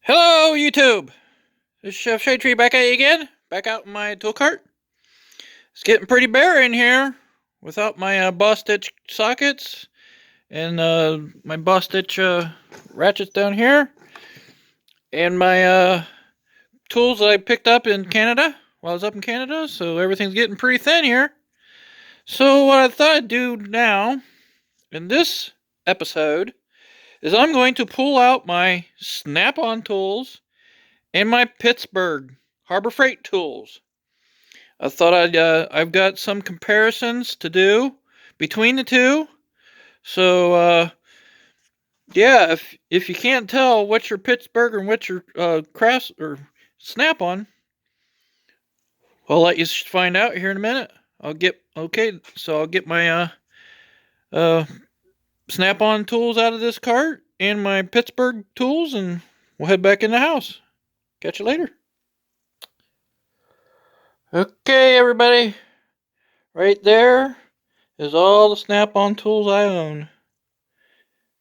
Hello, YouTube! This is Chef Shade Tree back at you again. Back out in my tool cart. It's getting pretty bare in here without my boss stitch sockets and my boss stitch ratchets down here and my tools that I picked up in Canada while I was up in Canada. So everything's getting pretty thin here. So what I thought I'd do now in this episode is I'm going to pull out my Snap-on tools and my Pittsburgh Harbor Freight tools. I thought I've got some comparisons to do between the two. So yeah, if you can't tell what's your Pittsburgh and what's your Crafts or Snap-on, I'll let you find out here in a minute. I'll get my Snap-on tools out of this cart and my Pittsburgh tools, and we'll head back in the house. Catch you later. Okay, everybody. Right there is all the Snap-on tools I own.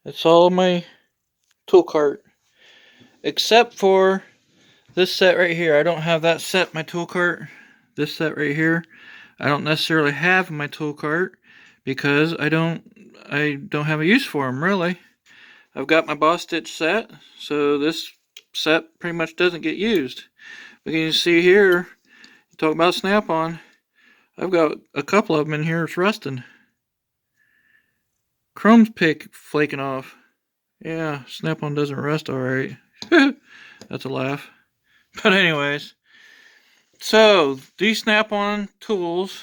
It's all in my tool cart. Except for this set right here. I don't have that set in my tool cart. This set right here, I don't necessarily have in my tool cart because I don't have a use for them, really. I've got my boss stitch set, so this set pretty much doesn't get used. But you can see here, talk about Snap-on, I've got a couple of them in here. It's rusting. Chrome's flaking off. Yeah, Snap-on doesn't rust alright. That's a laugh. But anyways, so these Snap-on tools,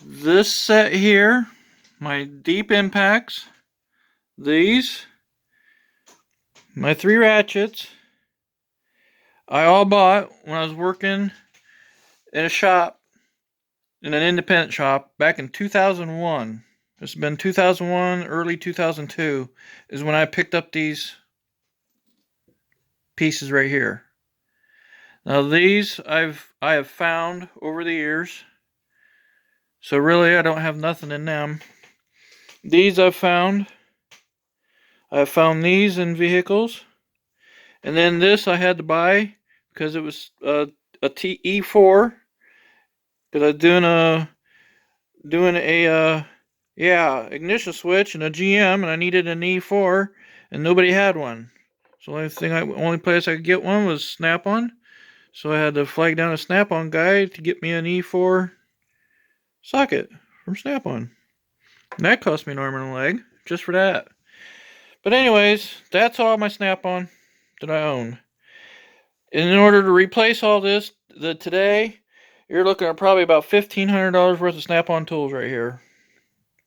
this set here, my deep impacts, these, my 3 ratchets, I all bought when I was working in a shop, in an independent shop, back in 2001. It's been 2001, early 2002 is when I picked up these pieces right here. Now these I have found over the years, so really I don't have nothing in them. These I've found these in vehicles, and then this I had to buy because it was a E4, because I was doing a ignition switch and a GM, and I needed an E4, and nobody had one. So the only place I could get one was Snap-on. So I had to flag down a Snap-on guy to get me an E4 socket from Snap-on. And that cost me an arm and a leg just for that. But anyways, that's all my Snap-on that I own. And in order to replace all this today, you're looking at probably about $1,500 worth of Snap-on tools right here.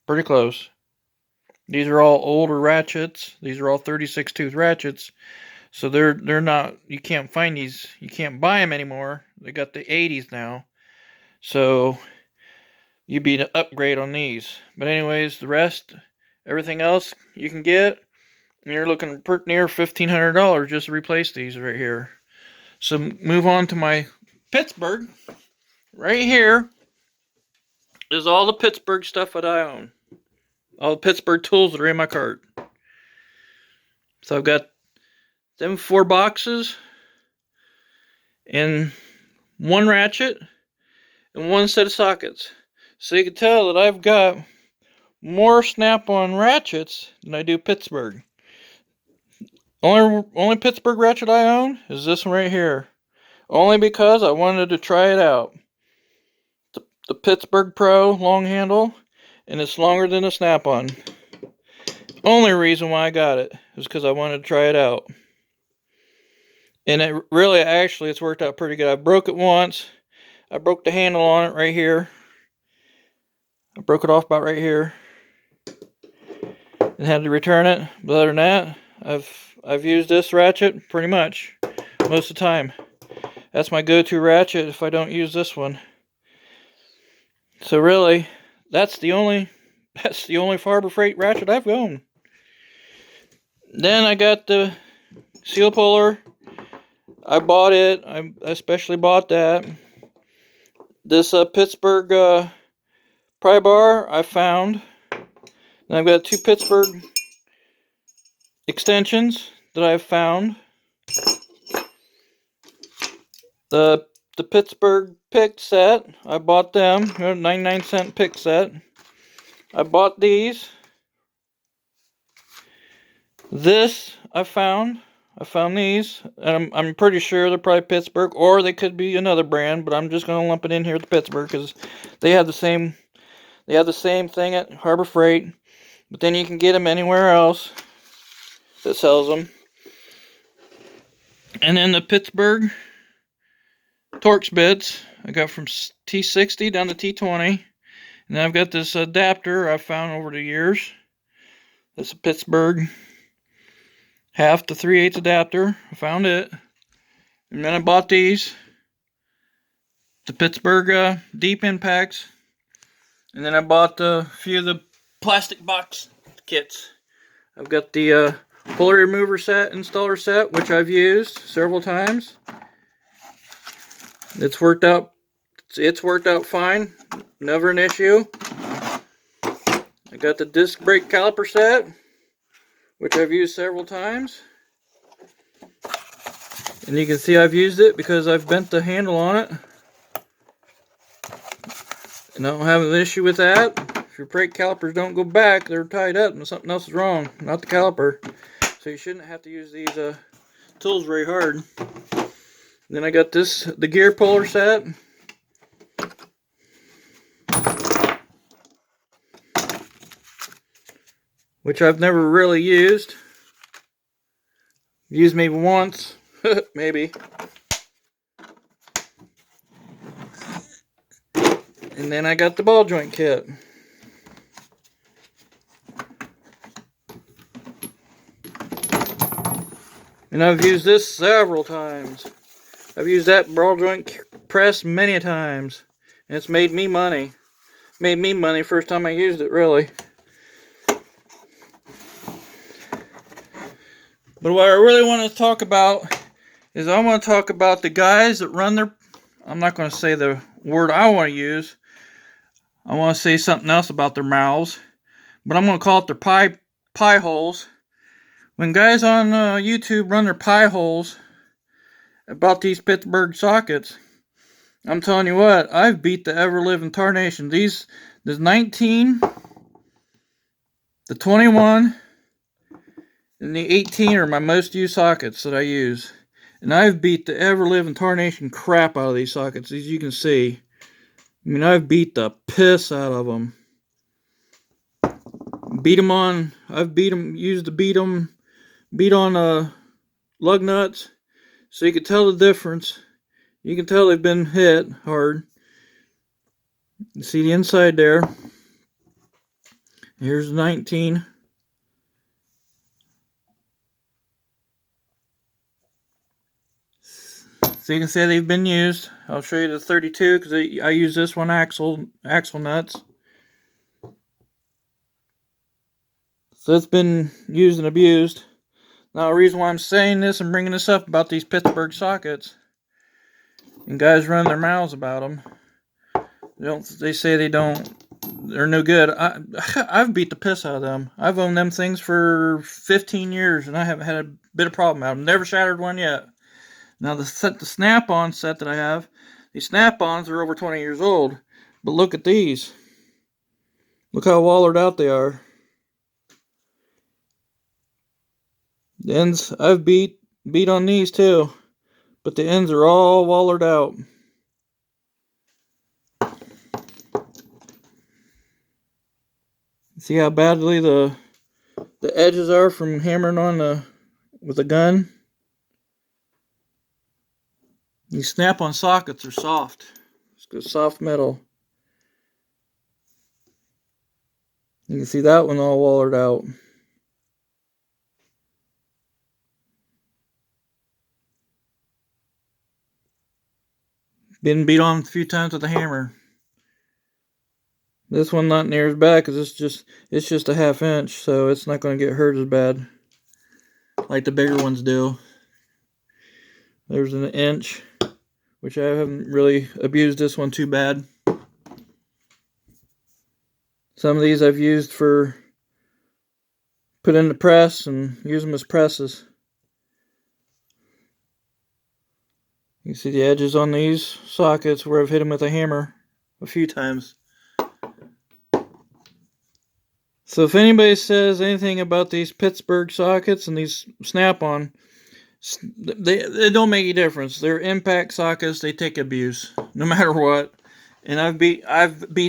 Pretty close. These are all older ratchets. These are all 36 tooth ratchets. So they're not, you can't find these, you can't buy them anymore. They got the 80s now. So you'd be an upgrade on these. But anyways, the rest, everything else you can get, and you're looking pretty near $1,500 just to replace these right here. So move on to my Pittsburgh. Right here is all the Pittsburgh stuff that I own. All the Pittsburgh tools that are in my cart. So I've got them 4 boxes and 1 ratchet and 1 set of sockets. So you can tell that I've got more Snap-on ratchets than I do Pittsburgh. Only Pittsburgh ratchet I own is this one right here. Only because I wanted to try it out. The Pittsburgh Pro long handle, and it's longer than a Snap-on. Only reason why I got it is because I wanted to try it out. And it's worked out pretty good. I broke it once. I broke the handle on it right here. I broke it off about right here and had to return it. But other than that, I've used this ratchet pretty much most of the time. That's my go-to ratchet if I don't use this one. So really, that's the only Harbor Freight ratchet I've owned. Then I got the seal puller. I bought it. I especially bought that. This Pittsburgh pry bar I found. And I've got 2 Pittsburgh extensions that I've found. The Pittsburgh pick set, I bought them, 99-cent pick set. I bought these. This I found these, and I'm pretty sure they're probably Pittsburgh, or they could be another brand, but I'm just gonna lump it in here with Pittsburgh because they have the same thing at Harbor Freight, but then you can get them anywhere else that sells them. And then the Pittsburgh Torx bits I got from T60 down to T20, and then I've got this adapter I found over the years. It's a Pittsburgh 1/2 to 3/8 adapter. I found it. And then I bought these. The Pittsburgh deep impacts. And then I bought a few of the plastic box kits. I've got the pulley remover set, installer set, which I've used several times. It's worked out fine. Never an issue. I got the disc brake caliper set, which I've used several times. And you can see I've used it because I've bent the handle on it. And I don't have an issue with that. If your brake calipers don't go back, they're tied up and something else is wrong, not the caliper. So you shouldn't have to use these tools very hard. And then I got the gear puller set. Which I've never really used. Used maybe once, maybe. And then I got the ball joint kit. And I've used this several times. I've used that ball joint press many a times. And it's made me money. Made me money first time I used it, really. But what I really want to talk about is I want to talk about the guys that run their... I'm not going to say the word I want to use. I want to say something else about their mouths. But I'm going to call it their pie holes. When guys on YouTube run their pie holes about these Pittsburgh sockets, I'm telling you what, I've beat the ever-living tarnation. There's 19, the 21... and the 18 are my most used sockets that I use. And I've beat the ever-living tarnation crap out of these sockets, as you can see. I mean, I've beat the piss out of them. Used to beat on lug nuts, so you can tell the difference. You can tell they've been hit hard. You see the inside there. Here's 19. So you can see they've been used. I'll show you the 32 because I use this one axle nuts. So it's been used and abused. Now the reason why I'm saying this and bringing this up about these Pittsburgh sockets, and guys run their mouths about them. They say they're no good. I've beat the piss out of them. I've owned them things for 15 years and I haven't had a bit of problem out of them. Never shattered one yet. Now the Snap-on set that I have, these Snap-ons are over 20 years old. But look at these. Look how wallered out they are. The ends, I've beat on these too. But the ends are all wallered out. See how badly the edges are from hammering on with a gun? These Snap-on sockets are soft. It's good soft metal. You can see that one all wallered out. Been beat on a few times with a hammer. This one not near as bad because it's just a 1/2 inch, so it's not going to get hurt as bad like the bigger ones do. There's an inch, which I haven't really abused this one too bad. Some of these I've used for put in the press and use them as presses. You can see the edges on these sockets where I've hit them with a hammer a few times. So if anybody says anything about these Pittsburgh sockets and these Snap-on, they don't make any difference. They're impact sockets. They take abuse no matter what. And I've beat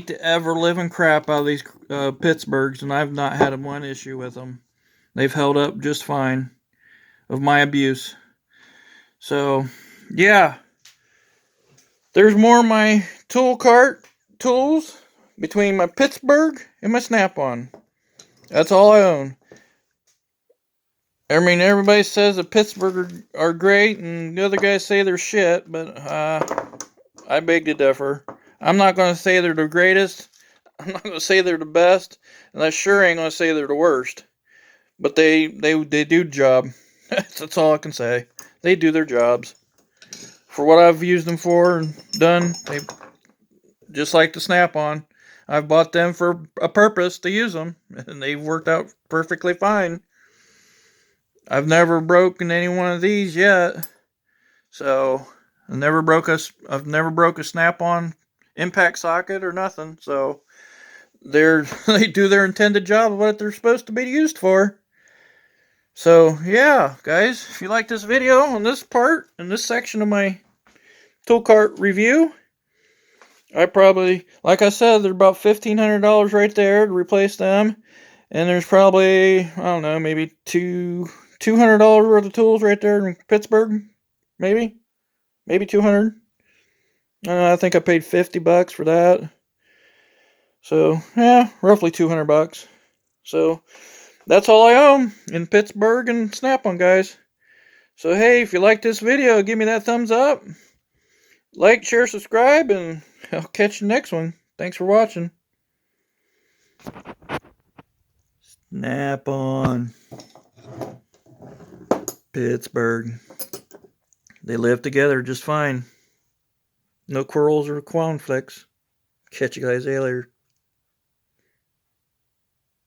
the ever living crap out of these Pittsburghs, and I've not had one issue with them. They've held up just fine of my abuse. So yeah, there's more of my tool cart tools between my Pittsburgh and my Snap-on. That's all I own. I mean, everybody says that Pittsburgh are great, and the other guys say they're shit, but I beg to differ. I'm not going to say they're the greatest. I'm not going to say they're the best, and I sure ain't going to say they're the worst. But they do the job. That's all I can say. They do their jobs. For what I've used them for and done, they just like the Snap-on. I've bought them for a purpose to use them, and they've worked out perfectly fine. I've never broken any one of these yet, so I've never broke a Snap-on impact socket or nothing. So they do their intended job of what they're supposed to be used for. So yeah, guys, if you like this video on this part in this section of my tool cart review, I probably, like I said, they're about $1,500 right there to replace them. And there's probably, I don't know, maybe $200 worth of tools right there in Pittsburgh. Maybe 200. I think I paid $50 for that. So yeah, roughly $200. So that's all I own in Pittsburgh and Snap-on, guys. So hey, if you like this video, give me that thumbs up. Like, share, subscribe, and I'll catch you next one. Thanks for watching. Snap-on. Pittsburgh. They live together just fine. No quarrels or conflicts. Catch you guys later.